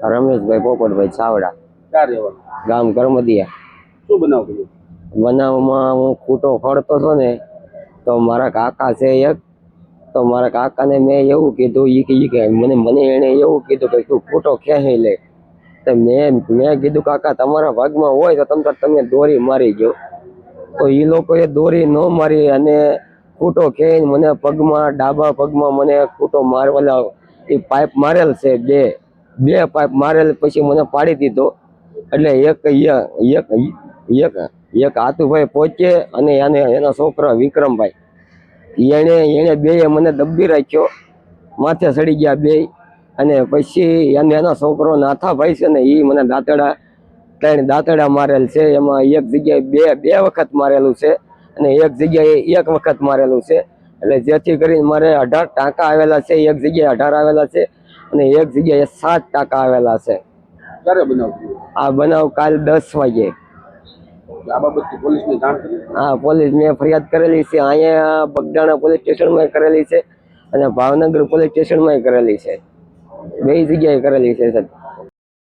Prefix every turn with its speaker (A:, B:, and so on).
A: રમેશભાઈ પોપટભાઈ ચાવડા,
B: ક્યાં રહેવાનું?
A: ગામ કરમદિયા.
B: શું બનાવ બન્યો?
A: બનાવમાં હું ખૂટો ખોડતો હતો ને, તો મારા કાકા છે એક, તો મારા કાકાને મેં એવું કીધું, ઈ કે મને એને એવું કીધું કે તું ખૂટો ખેંચી લે. તો મેં કીધું કાકા તમારા ભાગમાં હોય તો તમે દોરી મારી ગયો. તો એ લોકોએ દોરી ન મારી અને ખૂટો ખેંચી મને પગમાં, ડાબા પગમાં મને ખૂટો મારવાલા એ પાઇપ મારેલ છે, બે પાઇપ મારેલ. પછી મને પાડી દીધો. એટલે એક હાથુભાઈ પહોંચે અને એના છોકરા વિક્રમભાઈ, એને બે મને દબી રાખ્યો, માથે ચડી ગયા બે. અને પછી એના છોકરો નાથાભાઈ છે ને, એ મને ત્રણ દાંતડા મારેલ છે. એમાં એક જગ્યાએ બે વખત મારેલું છે અને એક જગ્યાએ એક વખત મારેલું છે. એટલે જેથી કરીને મારે 18 ટાંકા આવેલા છે. એક જગ્યાએ 18 આવેલા છે અને એક જગ્યાએ 7 ટાંકા આવેલા છે.
B: ક્યારે બનાવ થયો?
A: આ બનાવ કાલ 10 વાગે.
B: આ બાબતથી પોલીસને જાણ કરી?
A: હા, પોલીસ મેં ફરિયાદ કરેલી છે. અહીંયા બગદાણા પોલીસ સ્ટેશનમાં કરેલી છે અને ભાવનગર પોલીસ સ્ટેશનમાં કરેલી છે. બે જગ્યાએ કરેલી છે સાહેબ.